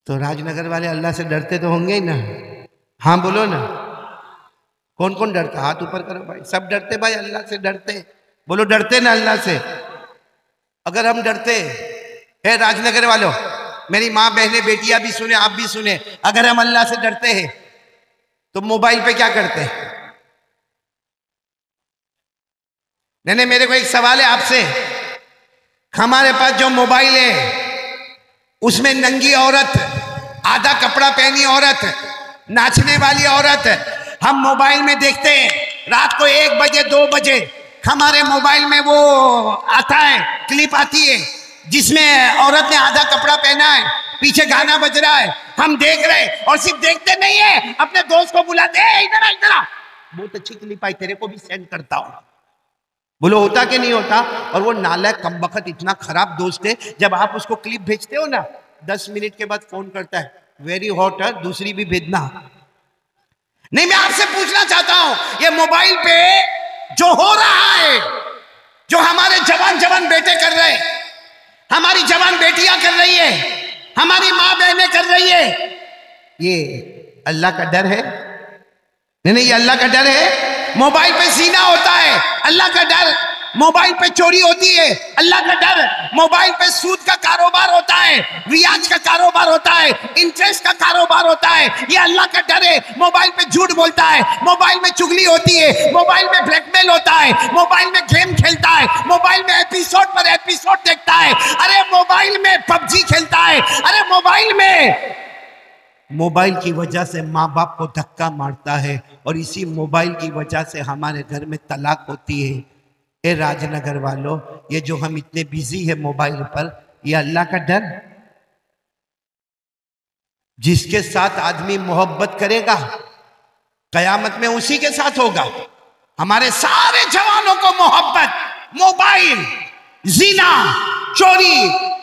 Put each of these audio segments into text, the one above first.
तो राजनगर वाले अल्लाह से डरते तो होंगे ही ना। हाँ बोलो ना, कौन कौन डरता? हाथ ऊपर करो भाई। सब डरते भाई, अल्लाह से डरते। बोलो डरते ना अल्लाह से। अगर हम डरते है राजनगर वालों, मेरी माँ बहने बेटियां भी सुने, आप भी सुने, अगर हम अल्लाह से डरते हैं तो मोबाइल पे क्या करते? नहीं, मेरे को एक सवाल है आपसे। हमारे पास जो मोबाइल है उसमें नंगी औरत, आधा कपड़ा पहनी औरत, नाचने वाली औरत हम मोबाइल में देखते हैं। रात को 1 बजे 2 बजे हमारे मोबाइल में वो आता है, क्लिप आती है जिसमें औरत ने आधा कपड़ा पहना है, पीछे गाना बज रहा है, हम देख रहे हैं। और सिर्फ देखते नहीं है, अपने दोस्त को बुलाते हैं, इधर इधर बहुत अच्छी क्लिप आई, तेरे को भी सेंड करता हूं। बोलो होता कि नहीं होता? और वो नालायक कमबख्त इतना खराब दोस्त है, जब आप उसको क्लिप भेजते हो ना 10 मिनट के बाद फोन करता है, वेरी हॉट है, दूसरी भी भेजना। नहीं, मैं आपसे पूछना चाहता हूं, ये मोबाइल पे जो हो रहा है, जो हमारे जवान बेटे कर रहे हैं, हमारी जवान बेटियां कर रही है, हमारी मां बहनें कर रही है, ये अल्लाह का डर है? नहीं, ये अल्लाह का डर है। मोबाइल पे जीना होता है, अल्लाह का डर। मोबाइल पे चोरी होती है, अल्लाह का डर। मोबाइल पे सूद का कारोबार होता है, रियाज का कारोबार होता है, इंटरेस्ट का कारोबार होता है, ये अल्लाह का डर है। मोबाइल पे झूठ बोलता है, मोबाइल में चुगली होती है, मोबाइल में ब्लैकमेल होता है, मोबाइल में गेम खेलता है, मोबाइल में एपिसोड पर एपिसोड देखता है, अरे मोबाइल में पबजी खेलता है, अरे मोबाइल की वजह से माँ बाप को धक्का मारता है, और इसी मोबाइल की वजह से हमारे घर में तलाक होती है। ए राजनगर वालों, ये जो हम इतने बिजी है मोबाइल पर, ये अल्लाह का डर? जिसके साथ आदमी मोहब्बत करेगा कयामत में उसी के साथ होगा। हमारे सारे जवानों को मोहब्बत, मोबाइल, जीना, चोरी,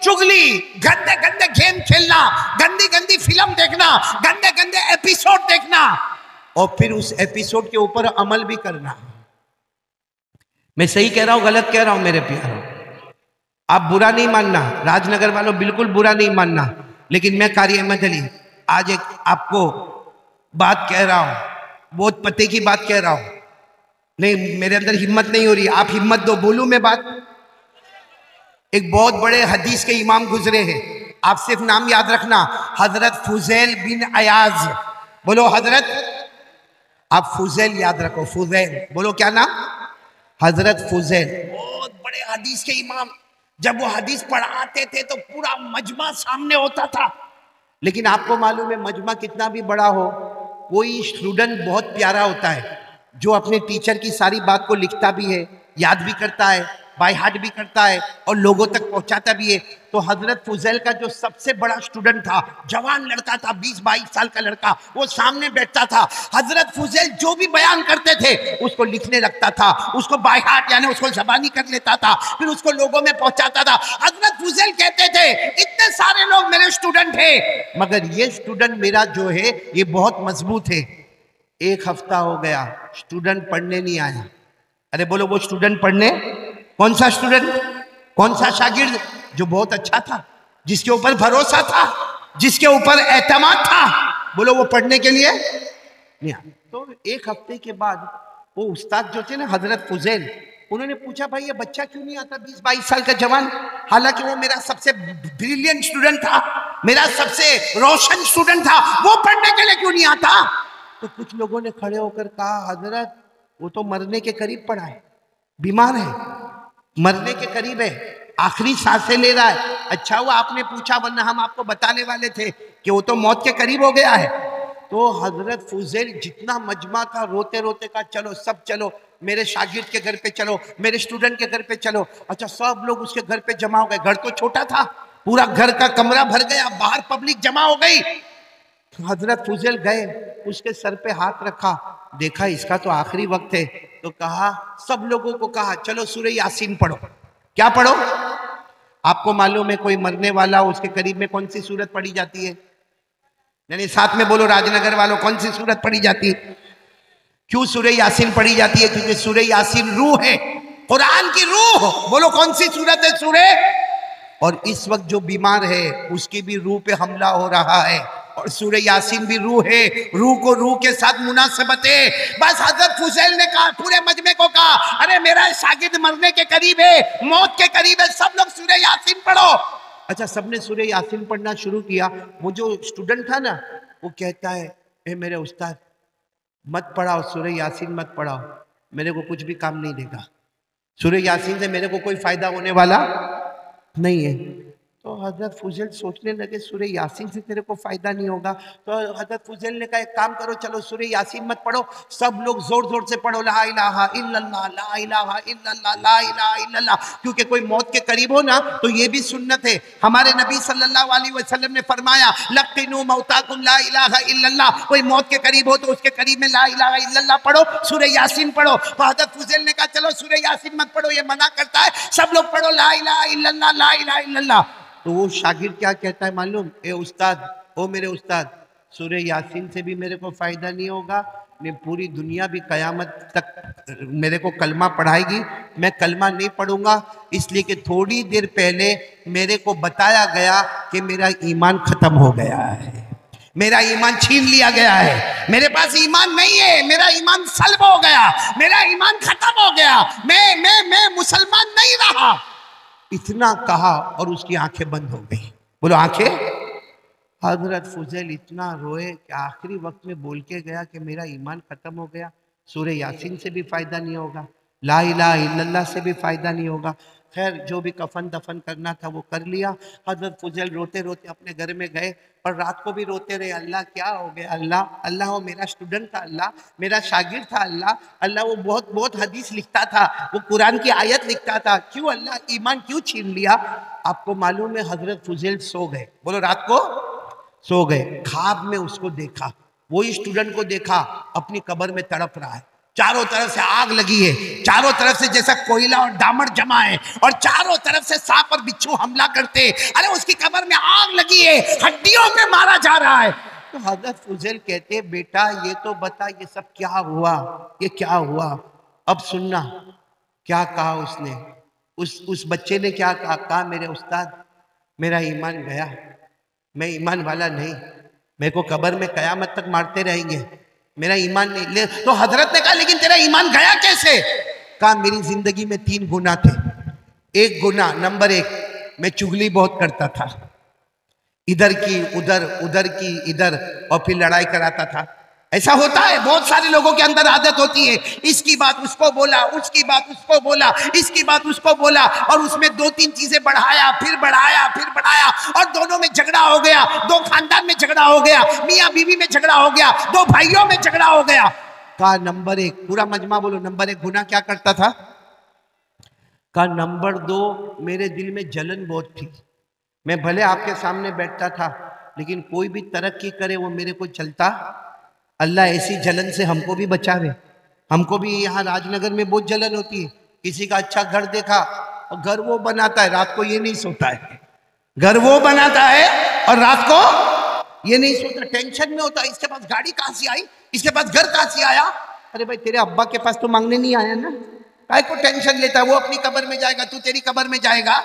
चुगली, गंदे गंदे गेम खेलना, गंदी गंदी फिल्म देखना, गंदे गंदे एपिसोड देखना, और फिर उस एपिसोड के ऊपर अमल भी करना। मैं सही कह रहा हूं गलत कह रहा हूं मेरे प्यारों? आप बुरा नहीं मानना, राजनगर वालों बिल्कुल बुरा नहीं मानना, लेकिन मैं कारी अहमद अली आज एक आपको बात कह रहा हूं, बहुत पते की बात कह रहा हूं। नहीं, मेरे अंदर हिम्मत नहीं हो रही, आप हिम्मत दो, बोलूं मैं बात। एक बहुत बड़े हदीस के इमाम गुजरे हैं, आप सिर्फ नाम याद रखना, हजरत फुजैल बिन अयाज। बोलो हजरत, आप फुजैल याद रखो, फुजैल बोलो, क्या नाम? हजरत फुजैल, बहुत बड़े हदीस के इमाम। जब वो हदीस पढ़ाते थे तो पूरा मजमा सामने होता था। लेकिन आपको मालूम है, मजमा कितना भी बड़ा हो, कोई स्टूडेंट बहुत प्यारा होता है जो अपने टीचर की सारी बात को लिखता भी है, याद भी करता है, बाय हार्ट भी करता है, और लोगों तक पहुंचाता भी है। तो हजरत फुजैल का जो सबसे बड़ा स्टूडेंट था, जवान लड़का था, 20-22 साल का लड़का, वो सामने बैठता था। हजरत फुजैल जो भी बयान करते थे उसको लिखने लगता था, उसको बाय हार्ट यानी उसको ज़बानी कर लेता था, फिर उसको लोगों में पहुंचाता था। हजरत फुजैल कहते थे, इतने सारे लोग मेरे स्टूडेंट हैं, मगर ये स्टूडेंट मेरा जो है ये बहुत मजबूत है। 1 हफ्ता हो गया, स्टूडेंट पढ़ने नहीं आया। अरे बोलो, वो स्टूडेंट पढ़ने, कौन सा स्टूडेंट, कौन सा शागिर्द? जो बहुत अच्छा था, जिसके ऊपर भरोसा था, जिसके ऊपर एतमाद था, बोलो वो पढ़ने के लिए नहीं आया। तो 1 हफ्ते के बाद वो उस्ताद जो थे ना हजरत फुजैल, उन्होंने पूछा, भाई ये बच्चा क्यों नहीं आता, 20-22 साल का जवान, हालांकि वो मेरा सबसे ब्रिलियंट स्टूडेंट था, मेरा सबसे रोशन स्टूडेंट था, वो पढ़ने के लिए क्यों नहीं आता? तो कुछ लोगों ने खड़े होकर कहा, हजरत वो तो मरने के करीब पड़ा है, बीमार है, मरने के करीब है, आखिरी सांसें ले रहा है। अच्छा हुआ आपने पूछा, वरना हम आपको बताने वाले थे कि वो तो मौत के करीब हो गया है। तो हजरत फुजैल जितना मजमा था, रोते रोते का, चलो सब चलो, मेरे शागिर्द के घर पे चलो, मेरे स्टूडेंट के घर पे चलो। अच्छा, सब लोग उसके घर पे जमा हो गए। घर तो छोटा था, पूरा घर का कमरा भर गया, बाहर पब्लिक जमा हो गई। हजरत फुजैल गए, उसके सर पे हाथ रखा, देखा इसका तो आखिरी वक्त है, तो कहा, सब लोगों को कहा, चलो सूरह यासीन पढ़ो। क्या पढ़ो? आपको मालूम है, कोई मरने वाला उसके करीब में कौन सी सूरत पढ़ी जाती है? यानी साथ में बोलो राजनगर वालों, कौन सी सूरत पढ़ी जाती है? क्यों सूरह यासीन पढ़ी जाती है? क्योंकि सूरह यासीन रूह है, कुरान की रूह। बोलो कौन सी सूरत है? सूरह और इस वक्त जो बीमार है उसकी भी रूह पे हमला हो रहा है, और सूरह यासीन भी रूह है, रूह को रूह के साथ मुनासबत है। बस हजरत फुज़ैल ने कहा, पूरे मजमे को कहा, अरे मेरा शागिर्द मरने के करीब है, मौत के करीब है, सब लोग सूरह यासीन पढ़ो। अच्छा, सबने सूरह यासीन पढ़ना शुरू किया। वो जो स्टूडेंट था ना, वो कहता है, ए मेरे उस्ताद मत पढ़ाओ, सूरह यासीन मत पढ़ाओ, मेरे को कुछ भी काम नहीं देगा, सूरह यासीन से मेरे को कोई फायदा होने वाला नहीं है। तो हजरत फुज़ैल सोचने लगे सूरह यासीन से तेरे को फायदा नहीं होगा। तो हजरत फुज़ैल ने कहा, एक काम करो, चलो सूरह यासीन मत पढ़ो, सब लोग जोर जोर से पढ़ो ला इलाहा इल्लल्लाह, ला इलाहा इल्लल्लाह, ला इलाहा इल्लल्लाह। क्योंकि कोई मौत के करीब हो ना तो ये भी सुन्नत है। हमारे नबी सल्लल्लाहु अलैहि वसल्लम ने फरमाया, लक़िनू मौताकुम ला इलाहा इल्लल्लाह। कोई मौत के करीब हो तो उसके करीब में ला इलाहा इल्लल्लाह पढ़ो, सूरह यासीन पढ़ो। तो हजरत फुज़ैल ने कहा, चलो सूरह यासीन मत पढ़ो, ये मना करता है, सब लोग पढ़ो ला इलाहा इल्लल्लाह, ला इलाहा इल्लल्लाह। तो वो शागिर्द क्या कहता है मालूम, ए उस्ताद, ओ मेरे उस्ताद, सूरह यासीन से भी मेरे को फायदा नहीं होगा, मैं पूरी दुनिया भी कयामत तक मेरे को कलमा पढ़ाएगी, मैं कलमा नहीं पढ़ूंगा, इसलिए कि थोड़ी देर पहले मेरे को बताया गया कि मेरा ईमान खत्म हो गया है, मेरा ईमान छीन लिया गया है, मेरे पास ईमान नहीं है, मेरा ईमान सल्ब हो गया, मेरा ईमान खत्म हो गया, मैं मुसलमान नहीं रहा। इतना कहा और उसकी आंखें बंद हो गई। बोलो आंखें। हजरत फुज़ैल इतना रोए कि आखिरी वक्त में बोल के गया कि मेरा ईमान खत्म हो गया, सूरह यासीन से भी फायदा नहीं होगा, ला इलाहा इल्लल्लाह से भी फायदा नहीं होगा। खैर, जो भी कफन दफन करना था वो कर लिया। हजरत फुज़ैल रोते रोते अपने घर में गए और रात को भी रोते रहे, अल्लाह क्या हो गया, अल्लाह अल्लाह वो मेरा स्टूडेंट था, अल्लाह मेरा शागिर्द था, अल्लाह अल्लाह वो बहुत बहुत हदीस लिखता था, वो कुरान की आयत लिखता था, क्यों अल्लाह ईमान क्यों छीन लिया। आपको मालूम है हजरत फुज़ैल सो गए, बोलो रात को सो गए, ख्वाब में उसको देखा, वही स्टूडेंट को देखा अपनी कब्र में तड़प रहा है, चारों तरफ से आग लगी है, चारों तरफ से जैसा कोयला और दामड़ जमा है, और चारों तरफ से सांप और बिच्छू हमला करते, अरे उसकी कब्र में आग लगी है, हड्डियों में मारा जा रहा है। तो हजरत फुज़ैल कहते, बेटा ये तो बता ये सब क्या हुआ, ये क्या हुआ, अब सुनना। क्या कहा उसने, उस बच्चे ने क्या कहा, मेरे उस्ताद मेरा ईमान गया, मैं ईमान वाला नहीं, मेरे को कब्र में कयामत तक मारते रहेंगे, मेरा ईमान नहीं ले। तो हजरत ने कहा, लेकिन तेरा ईमान गया कैसे। कहा, मेरी जिंदगी में 3 गुनाह थे। एक गुनाह, नंबर 1, मैं चुगली बहुत करता था, इधर की उधर, उधर की इधर, और फिर लड़ाई कराता था। ऐसा होता है, बहुत सारे लोगों के अंदर आदत होती है, इसकी बात उसको बोला, उसकी बात उसको बोला, इसकी बात उसको बोला, और उसमें 2-3 चीजें बढ़ाया, फिर बढ़ाया, और दोनों में झगड़ा हो गया, 2 खानदान में झगड़ा हो गया, मियाँ बीवी में झगड़ा हो गया, 2 भाइयों में झगड़ा हो गया। कहा नंबर 1, पूरा मजमा बोलो, नंबर 1 गुनाह क्या करता था। कहा नंबर 2, मेरे दिल में जलन बहुत थी, मैं भले आपके सामने बैठता था, लेकिन कोई भी तरक्की करे वो मेरे को चलता। अल्लाह ऐसी जलन से हमको भी बचावे। हमको भी यहाँ राजनगर में बहुत जलन होती है, किसी का अच्छा घर देखा और घर वो बनाता है, रात को ये नहीं सोता है, घर वो बनाता है और रात को ये नहीं सोता, टेंशन में होता है, इसके पास गाड़ी कहाँ से आई, इसके पास घर कहाँ से आया। अरे भाई तेरे अब्बा के पास तो मांगने नहीं आया ना, काय को टेंशन लेता है, वो अपनी कब्र में जाएगा, तू तेरी कब्र में जाएगा।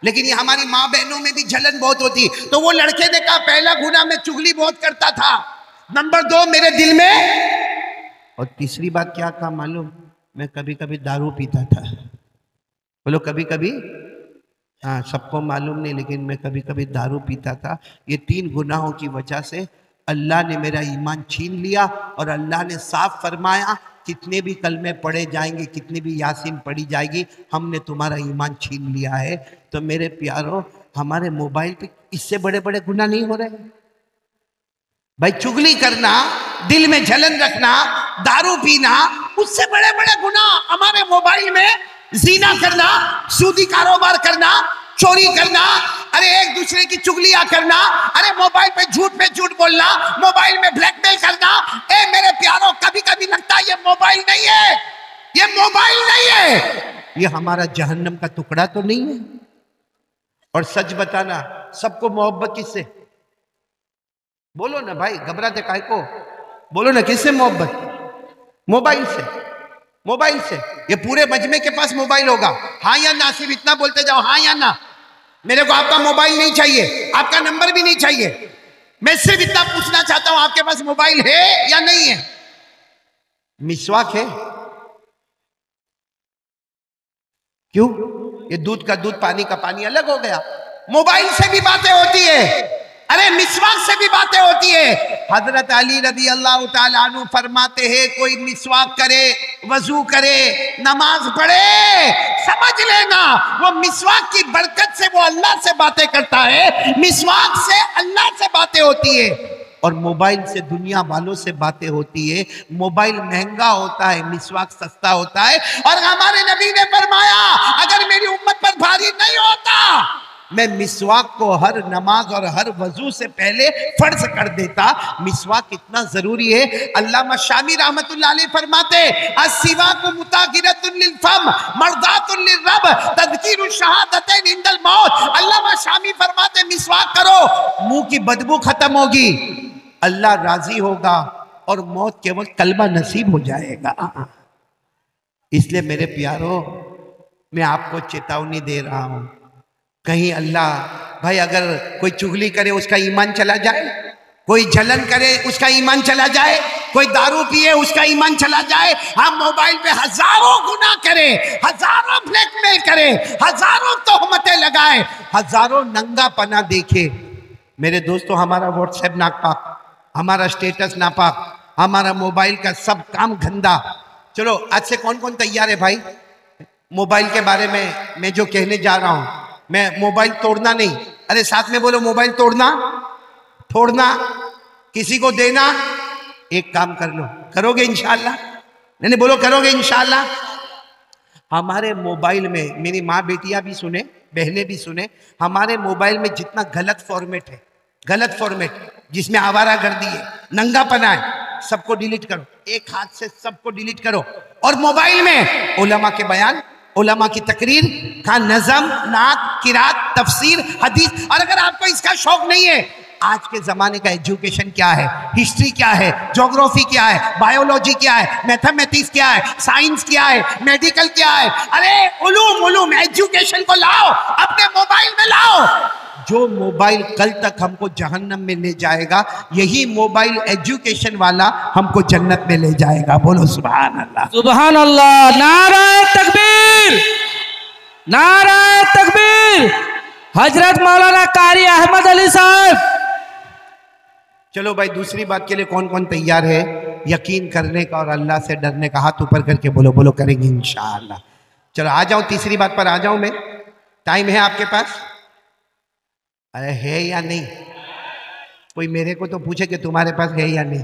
लेकिन ये हमारी माँ बहनों में भी जलन बहुत होती। तो वो लड़के ने कहा, पहला गुनाह मैं चुगली बहुत करता था, नंबर 2 मेरे दिल में, और तीसरी बात क्या कहा मालूम, मैं कभी कभी दारू पीता था। बोलो कभी कभी, हाँ सबको मालूम नहीं, लेकिन मैं कभी कभी दारू पीता था। ये 3 गुनाहों की वजह से अल्लाह ने मेरा ईमान छीन लिया, और अल्लाह ने साफ फरमाया, कितने भी कलमे पढ़े जाएंगे, कितनी भी यासीन पढ़ी जाएगी, हमने तुम्हारा ईमान छीन लिया है। तो मेरे प्यारों, हमारे मोबाइल पे इससे बड़े बड़े गुनाह नहीं हो रहे भाई। चुगली करना, दिल में जलन रखना, दारू पीना, उससे बड़े बड़े गुनाह हमारे मोबाइल में, जीना करना, सूदी कारोबार करना, चोरी करना, अरे एक दूसरे की चुगलियां करना, अरे मोबाइल पे झूठ बोलना, मोबाइल में ब्लैकमेल करना। ए मेरे प्यारों, कभी कभी लगता है ये मोबाइल नहीं है, ये मोबाइल नहीं है, ये हमारा जहन्नम का टुकड़ा तो नहीं है। और सच बताना, सबको मोहब्बत किससे, बोलो ना भाई, घबराते काहे को, बोलो ना किससे मोहब्बत, मोबाइल से, मोबाइल से। ये पूरे मजमे के पास मोबाइल होगा, हाँ या ना, सिर्फ इतना बोलते जाओ हाँ या ना। मेरे को आपका मोबाइल नहीं चाहिए, आपका नंबर भी नहीं चाहिए। मैं सिर्फ इतना पूछना चाहता हूं, आपके पास मोबाइल है या नहीं है? मिसवाक है? क्यों? ये दूध का दूध, पानी का पानी अलग हो गया। मोबाइल से भी बातें होती है, अरे मिसवाक से भी बातें होती है। हजरत अली रज़ी अल्लाह ताला अन्हु फरमाते हैं, कोई मिसवाक करे, वजू करे, नमाज पढ़े, समझ लेना वो मिसवाक की बरकत से वो अल्लाह से बातें करता है, मिसवाक से अल्लाह से बातें होती है। और मोबाइल से दुनिया वालों से बातें होती है। मोबाइल महंगा होता है, मिसवाक सस्ता होता है। और हमारे नबी ने फरमाया, अगर मेरी उम्मत पर भारी नहीं होता, मैं मिसवाक को हर नमाज और हर वजू से पहले फर्ज कर देता। मिसवाक इतना जरूरी है। अल्लामा शामी रहमतुल्लाह अलैह फरमाते, अस्सिवाकु मुतागिरतुन लिल फम मर्दातुन लिर रब तज़कीरु शहादतैन इंदल मौत। अल्लामा शामी फरमाते, मिसवाक करो, मुंह की बदबू खत्म होगी, अल्लाह राजी होगा और मौत केवल कलमा नसीब हो जाएगा। इसलिए मेरे प्यारों, मैं आपको चेतावनी दे रहा हूं, कहीं अल्लाह भाई अगर कोई चुगली करे उसका ईमान चला जाए, कोई जलन करे उसका ईमान चला जाए, कोई दारू पिए उसका ईमान चला जाए, हम मोबाइल पे हजारों गुनाह करें, हजारों ब्लैकमेल करें, हजारों तोहमतें लगाए, हजारों नंगा पना देखे। मेरे दोस्तों, हमारा व्हाट्सएप नापाक, हमारा स्टेटस नापाक, हमारा मोबाइल का सब काम गंदा। चलो आज से कौन कौन तैयार है भाई? मोबाइल के बारे में मैं जो कहने जा रहा हूं, मैं मोबाइल तोड़ना नहीं, अरे साथ में बोलो, मोबाइल तोड़ना, फोड़ना, किसी को देना, एक काम कर लो, करोगे इंशाल्लाह? नहीं बोलो करोगे इंशाल्लाह? हमारे मोबाइल में, मेरी माँ बेटियां भी सुने, बहनें भी सुने, हमारे मोबाइल में जितना गलत फॉर्मेट है, गलत फॉर्मेट जिसमें आवारागर्दी है, नंगापना है, सबको डिलीट करो, एक हाथ से सबको डिलीट करो। और मोबाइल में उलमा के बयान, उलमा की तकरीर का नज़म, नात, किरात, तफसीर, हदीस। और अगर आपको इसका शौक नहीं है, आज के जमाने का एजुकेशन क्या है, हिस्ट्री क्या है, ज्योग्राफी क्या है, बायोलॉजी क्या है, मैथमेटिक्स क्या है, साइंस क्या है, मेडिकल क्या है, अरे उलूम एजुकेशन को लाओ, अपने मोबाइल में लाओ। जो मोबाइल कल तक हमको जहन्नम में ले जाएगा, यही मोबाइल एजुकेशन वाला हमको जन्नत में ले जाएगा। बोलो सुभान अल्लाह, सुभान अल्लाह, नारे तकबीर, नारे तकबीर। हजरत मौलाना कारी अहमद अली साहब। चलो भाई, दूसरी बात के लिए कौन कौन तैयार है यकीन करने का और अल्लाह से डरने का? हाथ ऊपर करके बोलो, बोलो करेंगे इंशाअल्लाह। चलो आ जाओ, तीसरी बात पर आ जाऊं मैं। टाइम है आपके पास? अरे है या नहीं? कोई मेरे को तो पूछे कि तुम्हारे पास है या नहीं।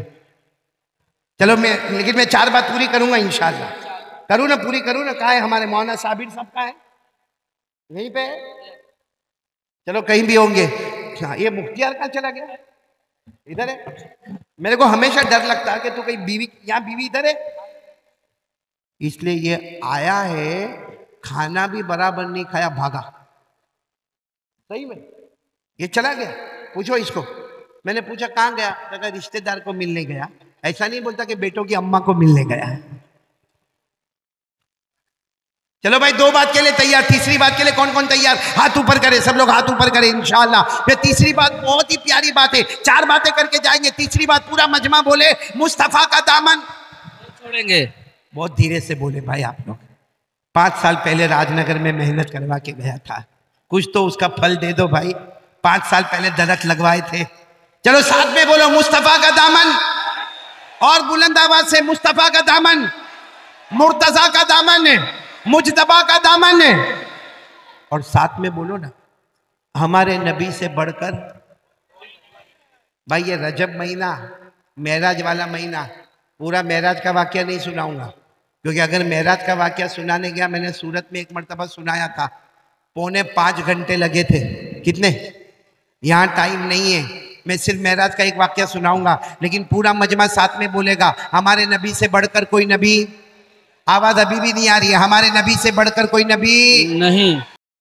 चलो लेकिन मैं 4 बात पूरी करूंगा इंशाअल्लाह। करूँ ना, पूरी करूँ ना। कहाँ है हमारे मौलाना साबिर साहब? कहाँ है? यहीं पे? चलो कहीं भी होंगे। हाँ, ये मुख्तियार कहाँ चला गया? इधर है। मेरे को हमेशा डर लगता है कि तू कहीं बीवी, यहाँ बीवी इधर है, इसलिए ये आया है, खाना भी बराबर नहीं खाया, भागा। सही में ये चला गया। पूछो इसको। मैंने पूछा कहाँ गया? तो रिश्तेदार को मिलने गया। ऐसा नहीं बोलता कि बेटों की अम्मा को मिलने गया है। चलो भाई, 2 बात के लिए तैयार। तीसरी बात के लिए कौन कौन तैयार? हाथ ऊपर करे, सब लोग हाथ ऊपर करें इंशाअल्लाह। फिर तीसरी बात बहुत ही प्यारी बात है, 4 बातें करके जाएंगे। तीसरी बात पूरा मजमा बोले, मुस्तफा का दामन छोड़ेंगे। बहुत धीरे से बोले भाई आप लोग। 5 साल पहले राजनगर में मेहनत करवा के गया था, कुछ तो उसका फल दे दो भाई। 5 साल पहले दरख्त लगवाए थे। चलो साथ में बोलो, मुस्तफा का दामन। और बुलंद आवाज से, मुस्तफा का दामन, मुर्तजा का दामन है, मुजतबा का दामन है। और साथ में बोलो ना, हमारे नबी से बढ़कर। भाई ये रजब महीना, मेराज वाला महीना, पूरा मेराज का वाकया नहीं सुनाऊंगा, क्योंकि अगर मेराज का वाकया सुनाने गया, मैंने सूरत में एक मरतबा सुनाया था, 4.25 घंटे लगे थे। कितने? यहाँ टाइम नहीं है, मैं सिर्फ मेराज का एक वाकया सुनाऊंगा, लेकिन पूरा मजमा साथ में बोलेगा, हमारे नबी से बढ़कर कोई नबी। आवाज अभी भी नहीं आ रही है, हमारे नबी से बढ़कर कोई नबी नहीं।